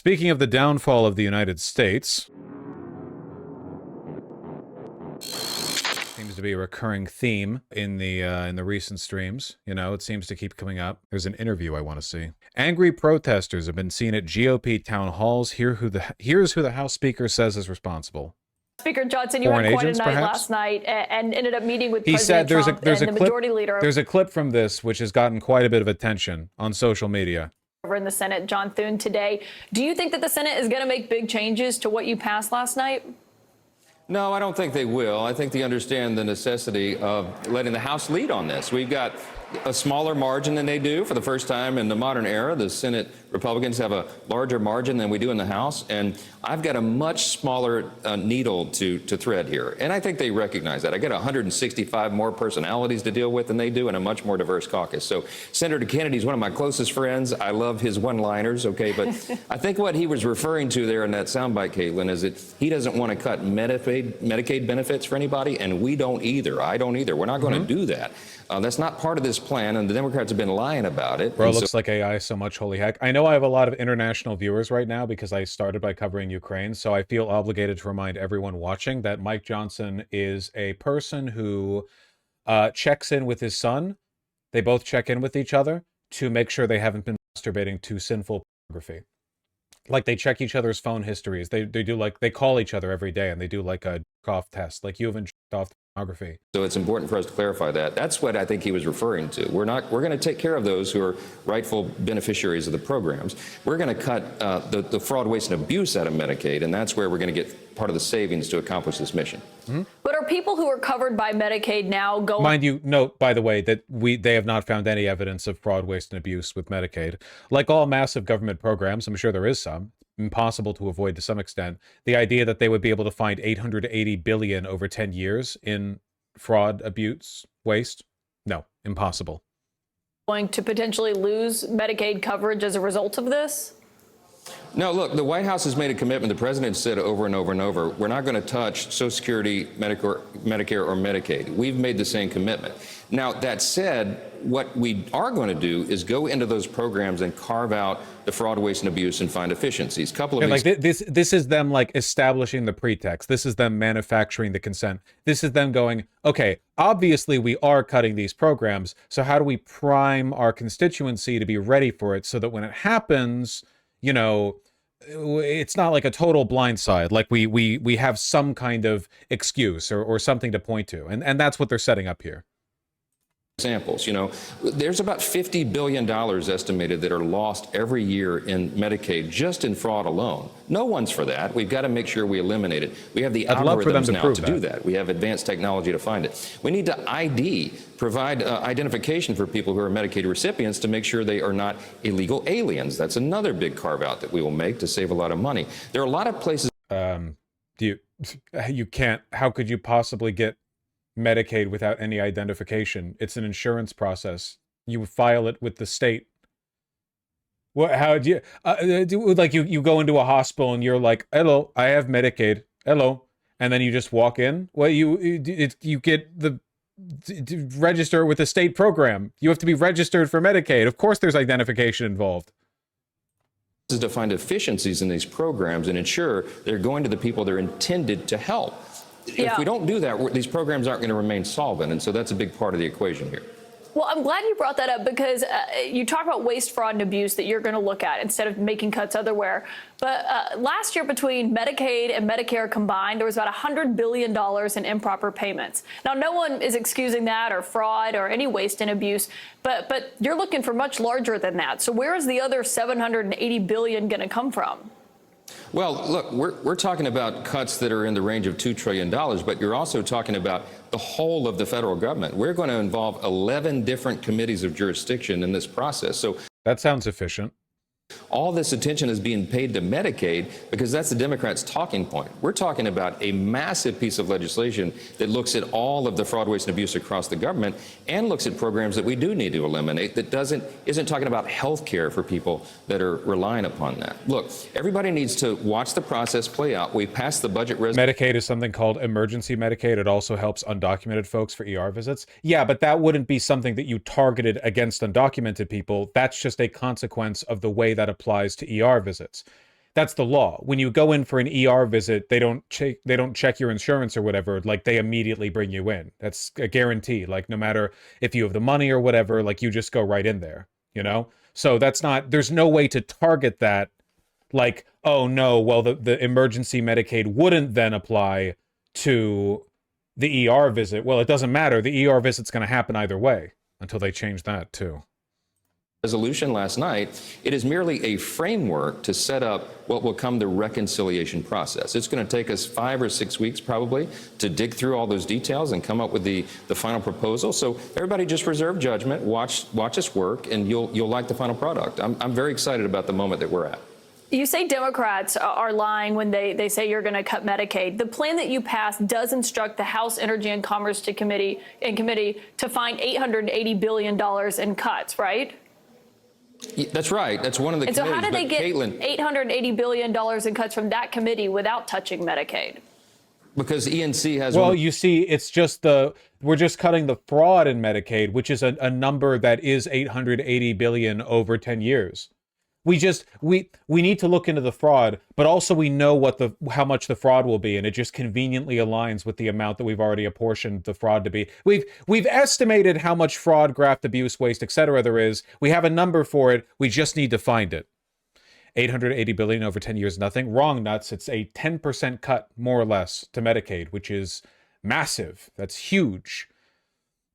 Speaking of the downfall of the United States, seems to be a recurring theme in the recent streams. You know, it seems to keep coming up. There's an interview I want to see. Angry protesters have been seen at GOP town halls. Here's who the House Speaker says is responsible. Speaker Johnson, you had quite a night last night and ended up meeting with President Trump and the majority leader. There's a clip from this which has gotten quite a bit of attention on social media. Over in the Senate, John Thune, today. Do you think that the Senate is going to make big changes to what you passed last night? No, I don't think they will. I think they understand the necessity of letting the House lead on this. We've got a smaller margin than they do for the first time in the modern era. The Senate Republicans have a larger margin than we do in the House, and I've got a much smaller needle to thread here. And I think they recognize that. I got 165 more personalities to deal with than they do, and a much more diverse caucus. So Senator Kennedy is one of my closest friends. I love his one-liners, okay? But I think what he was referring to there in that soundbite, Caitlin, is that he doesn't want to cut Medicaid benefits for anybody, and we don't either. I don't either. We're not going to do that. That's not part of this plan, and the Democrats have been lying about it. Bro, looks like AI so much, holy heck. I know I have a lot of international viewers right now because I started by covering Ukraine, so I feel obligated to remind everyone watching that Mike Johnson is a person who checks in with his son. They both check in with each other to make sure they haven't been masturbating to sinful pornography. Like, they check each other's phone histories. They do, like, they call each other every day, and they do, like, a jerk-off test. Like, you haven't jerked off pornography. So it's important for us to clarify that. That's what I think he was referring to. We're going to take care of those who are rightful beneficiaries of the programs. We're going to cut the fraud, waste, and abuse out of Medicaid, and that's where we're going to get part of the savings to accomplish this mission. But are people who are covered by Medicaid now going... Mind you, note, by the way, that they have not found any evidence of fraud, waste, and abuse with Medicaid. Like all massive government programs, I'm sure there is some. Impossible to avoid to some extent. The idea that they would be able to find $880 billion over 10 years in fraud, abuse, waste, no, impossible. Going to potentially lose Medicaid coverage as a result of this? No, look, the White House has made a commitment. The president said over and over and over, we're not going to touch Social Security, Medicare, or Medicaid. We've made the same commitment. Now, that said, what we are going to do is go into those programs and carve out the fraud, waste, and abuse and find efficiencies. Like this is them like establishing the pretext. This is them manufacturing the consent. This is them going, okay, obviously we are cutting these programs, so how do we prime our constituency to be ready for it so that when it happens, you know, it's not like a total blindside. Like we have some kind of excuse or something to point to. And that's what they're setting up here. Examples, you know, there's about $50 billion estimated that are lost every year in Medicaid just in fraud alone. No one's for that. We've got to make sure we eliminate it. We have the algorithms now to do that. We have advanced technology to find it. We need to provide identification for people who are Medicaid recipients to make sure they are not illegal aliens. That's another big carve out that we will make to save a lot of money. There are a lot of places. You can't. How could you possibly get Medicaid without any identification? It's an insurance process. You file it with the state. What? How do you like you go into a hospital and you're like, hello, I have Medicaid. Hello, and then you just walk in. Well, you get the register with the state program. You have to be registered for Medicaid. Of course, there's identification involved. Is to find efficiencies in these programs and ensure they're going to the people they're intended to help. If we don't do that, these programs aren't going to remain solvent, and so that's a big part of the equation here. Well, I'm glad you brought that up because you talk about waste, fraud, and abuse that you're going to look at instead of making cuts elsewhere. But last year, between Medicaid and Medicare combined, there was about $100 billion in improper payments. Now, no one is excusing that or fraud or any waste and abuse, but you're looking for much larger than that. So where is the other $780 billion going to come from? Well, look, we're talking about cuts that are in the range of $2 trillion, but you're also talking about the whole of the federal government. We're going to involve 11 different committees of jurisdiction in this process. So that sounds efficient. All this attention is being paid to Medicaid because that's the Democrats' talking point. We're talking about a massive piece of legislation that looks at all of the fraud, waste, and abuse across the government and looks at programs that we do need to eliminate that isn't talking about health care for people that are relying upon that. Look, everybody needs to watch the process play out. We passed the budget Medicaid is something called emergency Medicaid. It also helps undocumented folks for ER visits. Yeah, but that wouldn't be something that you targeted against undocumented people. That's just a consequence of the way that applies to ER visits. That's the law. When you go in for an ER visit, they don't check your insurance or whatever. Like, they immediately bring you in. That's a guarantee. Like, no matter if you have the money or whatever, like, you just go right in there, you know? So there's no way to target that. Like, oh no, well, the emergency Medicaid wouldn't then apply to the ER visit. Well, it doesn't matter. The ER visit's going to happen either way until they change that too. Resolution last night, it is merely a framework to set up what will come the reconciliation process. It's going to take us 5 or 6 weeks probably to dig through all those details and come up with the final proposal. So everybody just reserve judgment, watch us work, and you'll like the final product. I'm very excited about the moment that we're at. You say Democrats are lying when they say you're going to cut Medicaid. The plan that you passed does instruct the House Energy and Commerce Committee to find $880 billion in cuts, right? That's right. That's one of the and committees. So how did they get Caitlin, $880 billion in cuts from that committee without touching Medicaid? Because ENC has... Well, you see, it's just we're just cutting the fraud in Medicaid, which is a number that is $880 billion over 10 years. We need to look into the fraud, but also we know how much the fraud will be, and it just conveniently aligns with the amount that we've already apportioned the fraud to be. We've estimated how much fraud, graft, abuse, waste, etc. there is. We have a number for it. We just need to find it. $880 billion over 10 years, nothing. Wrong, nuts. It's a 10% cut, more or less, to Medicaid, which is massive. That's huge.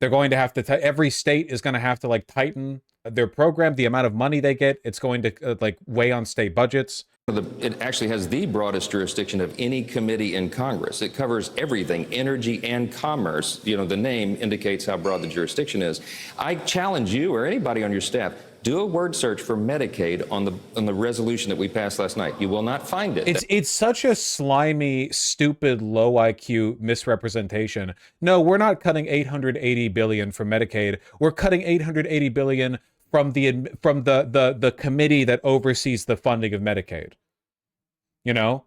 They're going to have to, every state is going to have to like tighten their program, the amount of money they get. It's going to like weigh on state budgets. It actually has the broadest jurisdiction of any committee in Congress. It covers everything, energy and commerce. You know, the name indicates how broad the jurisdiction is. I challenge you or anybody on your staff, do a word search for Medicaid on the resolution that we passed last night. You will not find it. It's such a slimy, stupid, low IQ misrepresentation. No, we're not cutting $880 billion from Medicaid. We're cutting $880 billion from the committee that oversees the funding of Medicaid. You know?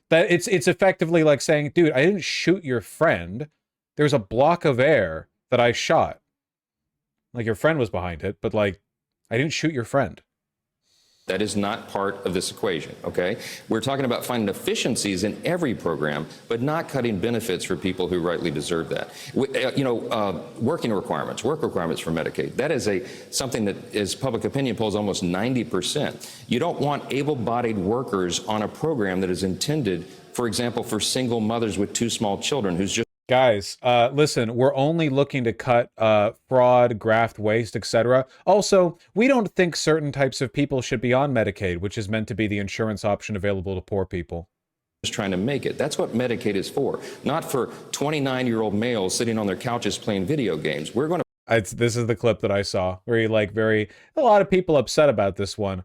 That it's effectively like saying, dude, I didn't shoot your friend. There's a block of air that I shot. Like, your friend was behind it, but like, I didn't shoot your friend. That is not part of this equation, okay? We're talking about finding efficiencies in every program, but not cutting benefits for people who rightly deserve that. Work requirements for Medicaid. That is something that, as public opinion polls, almost 90%. You don't want able-bodied workers on a program that is intended, for example, for single mothers with 2 small children who's just... Guys, listen, we're only looking to cut fraud, graft, waste, etc. Also, we don't think certain types of people should be on Medicaid, which is meant to be the insurance option available to poor people. Just trying to make it. That's what Medicaid is for, not for 29-year-old males sitting on their couches playing video games. We're going to... This is the clip that I saw, where a lot of people upset about this one.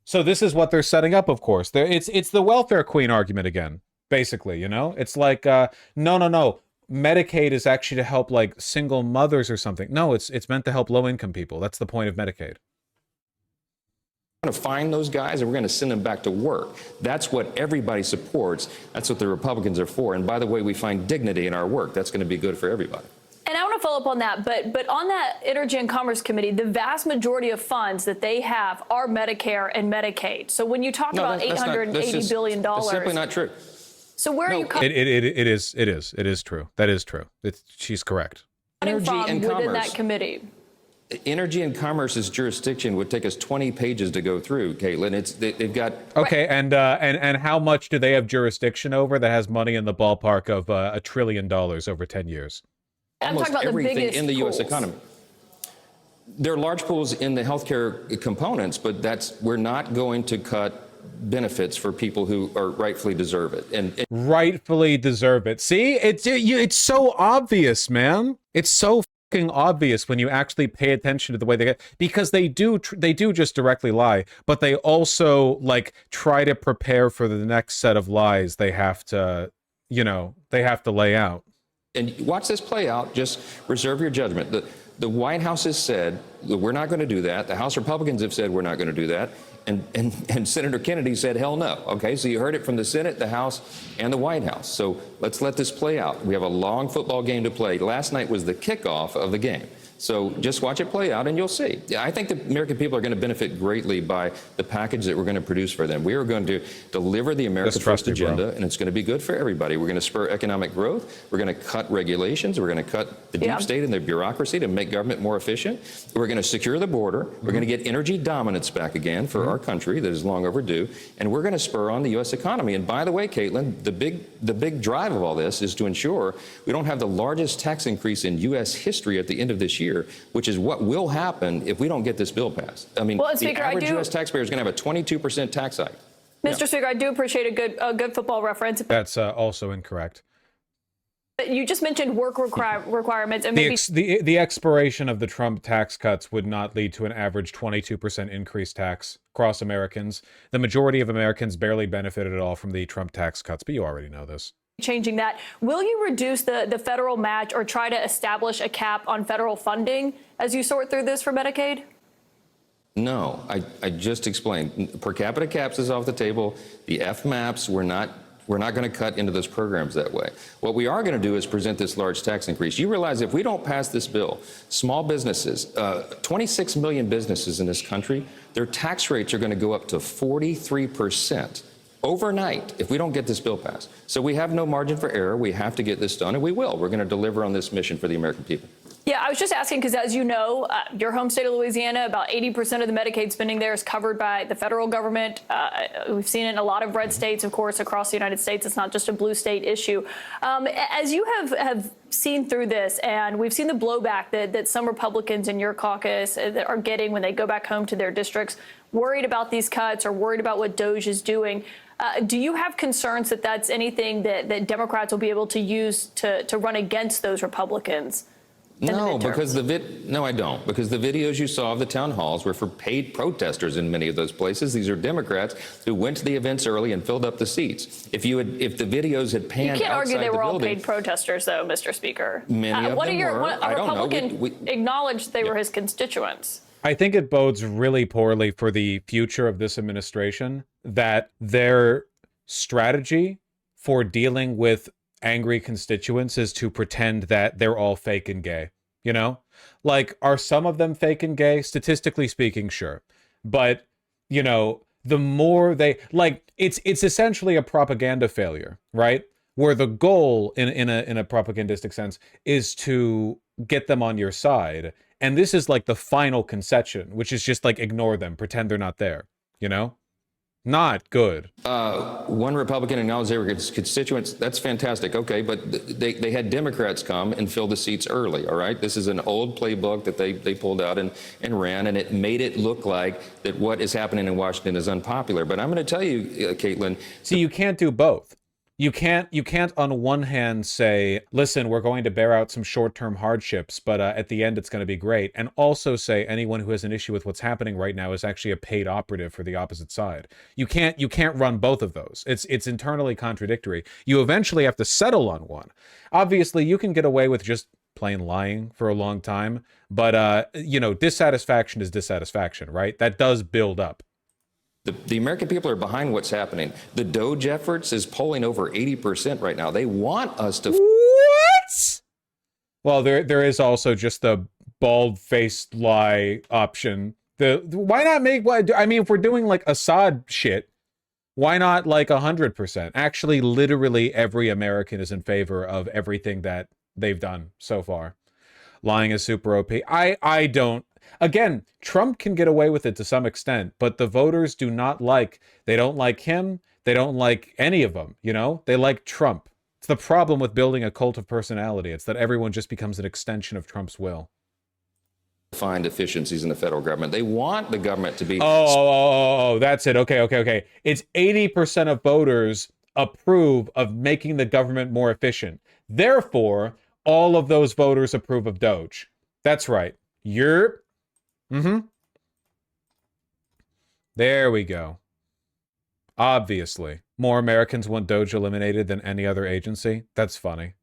So this is what they're setting up, of course. It's the welfare queen argument again. Basically, you know, it's like, no, Medicaid is actually to help like single mothers or something. No, it's meant to help low-income people. That's the point of Medicaid. We're going to find those guys and we're going to send them back to work. That's what everybody supports. That's what the Republicans are for. And by the way, we find dignity in our work. That's going to be good for everybody. And I want to follow up on that, but on that Energy and Commerce Committee, the vast majority of funds that they have are Medicare and Medicaid. So when you talk about $880 billion, that's simply not true. So where are you coming? It is true. That is true. She's correct. Energy and within commerce. That committee. Energy and Commerce's jurisdiction would take us 20 pages to go through, Caitlin. They've got... Okay, and how much do they have jurisdiction over that has money in the ballpark of $1 trillion over 10 years? I'm talking about everything the biggest in the U.S. pools. economy. There are large pools in the healthcare components, but we're not going to cut benefits for people who rightfully deserve it. And rightfully deserve it. See, it's so obvious, man. It's so fucking obvious when you actually pay attention to the way they get, because they do just directly lie, but they also like try to prepare for the next set of lies they have to lay out. And watch this play out. Just reserve your judgment. The White House has said that we're not going to do that. The House Republicans have said we're not going to do that. And Senator Kennedy said, hell no. Okay, so you heard it from the Senate, the House, and the White House. So let's let this play out. We have a long football game to play. Last night was the kickoff of the game. So just watch it play out and you'll see. I think the American people are going to benefit greatly by the package that we're going to produce for them. We are going to deliver the America First agenda, and it's going to be good for everybody. We're going to spur economic growth. We're going to cut regulations. We're going to cut the deep state and the bureaucracy to make government more efficient. We're going to secure the border. We're going to get energy dominance back again for our country that is long overdue. And we're going to spur on the U.S. economy. And by the way, Caitlin, the big drive of all this is to ensure we don't have the largest tax increase in U.S. history at the end of this year, which is what will happen if we don't get this bill passed. I mean, the average U.S. taxpayer is going to have a 22% tax hike. Mr. Speaker, I do appreciate a good football reference. That's also incorrect. You just mentioned work requirements, and maybe the expiration of the Trump tax cuts would not lead to an average 22% increased tax across Americans. The majority of Americans barely benefited at all from the Trump tax cuts, but you already know this. changing that. Will you reduce the federal match or try to establish a cap on federal funding as you sort through this for Medicaid? No, I just explained. Per capita caps is off the table. The FMAPs, we're not going to cut into those programs that way. What we are going to do is present this large tax increase. You realize if we don't pass this bill, small businesses, 26 million businesses in this country, their tax rates are going to go up to 43% overnight if we don't get this bill passed. So we have no margin for error. We have to get this done, and we will. We're going to deliver on this mission for the American people. Yeah, I was just asking because, as you know, your home state of Louisiana, about 80% of the Medicaid spending there is covered by the federal government. We've seen it in a lot of red states, of course, across the United States. It's not just a blue state issue. As you have seen through this, and we've seen the blowback that some Republicans in your caucus are getting when they go back home to their districts, worried about these cuts or worried about what DOJ is doing. Do you have concerns that that's anything that Democrats will be able to use to run against those Republicans? No, because I don't. Because the videos you saw of the town halls were for paid protesters in many of those places. These are Democrats who went to the events early and filled up the seats. If the videos had panned outside the building, you can't argue they were all paid protesters, though, Mr. Speaker. Many of them were. A Republican acknowledged they were his constituents. I think it bodes really poorly for the future of this administration that their strategy for dealing with angry constituents is to pretend that they're all fake and gay. You know, like, are some of them fake and gay? Statistically speaking, sure. But, you know, the more they it's essentially a propaganda failure, right? Where the goal in a propagandistic sense is to get them on your side. And this is like the final concession, which is just like ignore them, pretend they're not there, you know? Not good. One Republican acknowledged they were constituents. That's fantastic. Okay, but they had Democrats come and fill the seats early, all right? This is an old playbook that they pulled out and ran, and it made it look like that what is happening in Washington is unpopular. But I'm going to tell you, Caitlin. See, you can't do both. You can't on one hand say, listen, we're going to bear out some short-term hardships, but at the end it's going to be great. And also say anyone who has an issue with what's happening right now is actually a paid operative for the opposite side. You can't run both of those. It's internally contradictory. You eventually have to settle on one. Obviously, you can get away with just plain lying for a long time, but you know, dissatisfaction is dissatisfaction, right? That does build up. The American people are behind what's happening. The DOJ efforts is polling over 80% right now. They want us to... What? Well, there is also just the bald-faced lie option. Why not make... I mean, if we're doing like Assad shit, why not like 100%? Actually, literally every American is in favor of everything that they've done so far. Lying is super OP. I don't... Again, Trump can get away with it to some extent, but the voters do not they don't like him. They don't like any of them, you know? They like Trump. It's the problem with building a cult of personality. It's that everyone just becomes an extension of Trump's will. Find efficiencies in the federal government. They want the government to be... Oh, that's it. Okay. It's 80% of voters approve of making the government more efficient. Therefore, all of those voters approve of Doge. That's right. There we go. Obviously, more Americans want Doge eliminated than any other agency. That's funny.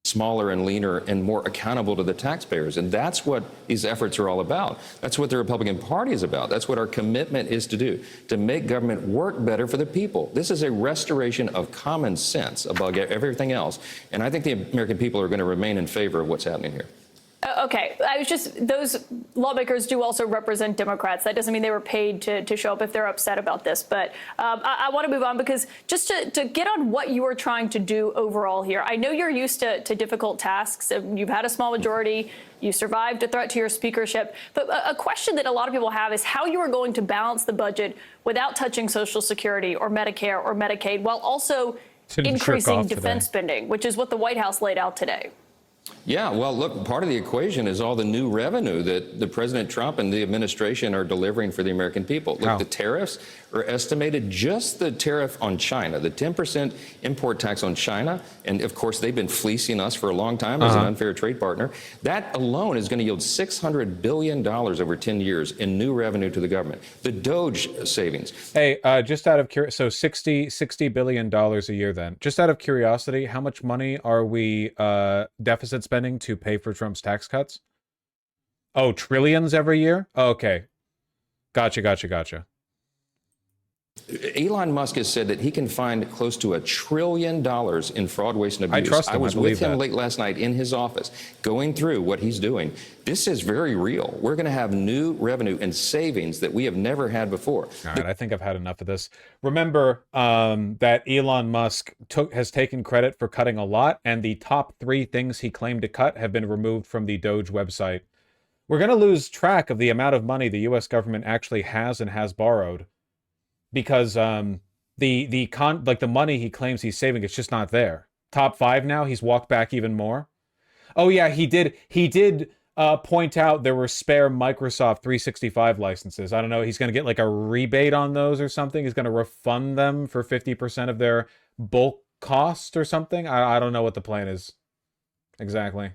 Smaller and leaner and more accountable to the taxpayers. And that's what these efforts are all about. That's what the Republican Party is about. That's what our commitment is to do, to make government work better for the people. This is a restoration of common sense above everything else. And I think the American people are going to remain in favor of what's happening here. Okay, I was just, those lawmakers do also represent Democrats. That doesn't mean they were paid to show up if they're upset about this. But I want to move on because just to get on what you are trying to do overall here, I know you're used to difficult tasks. You've had a small majority. You survived a threat to your speakership. But a question that a lot of people have is how you are going to balance the budget without touching Social Security or Medicare or Medicaid while also increasing defense spending, which is what the White House laid out today. Yeah, well, look, part of the equation is all the new revenue that the President Trump and the administration are delivering for the American people. Look, the tariffs are estimated, just the tariff on China, the 10% import tax on China, and of course they've been fleecing us for a long time as an unfair trade partner. That alone is going to yield $600 billion over 10 years in new revenue to the government. The Doge savings. Hey, just out of curiosity, so $60 billion a year then. Just out of curiosity, how much money are we deficit spending to pay for Trump's tax cuts? Oh, trillions every year? Oh, okay. Gotcha. Elon Musk has said that he can find close to $1 trillion in fraud, waste, and abuse. I trust him. I was with him late last night in his office going through what he's doing. This is very real. We're going to have new revenue and savings that we have never had before. All right, I think I've had enough of this. Remember that Elon Musk has taken credit for cutting a lot, and the top 3 things he claimed to cut have been removed from the Doge website. We're going to lose track of the amount of money the U.S. government actually has and has borrowed, because the money he claims he's saving, it's just not there. Top 5 now, he's walked back even more. Oh yeah, he did point out there were spare Microsoft 365 licenses. I don't know, he's going to get like a rebate on those or something. He's going to refund them for 50% of their bulk cost or something. I don't know what the plan is exactly.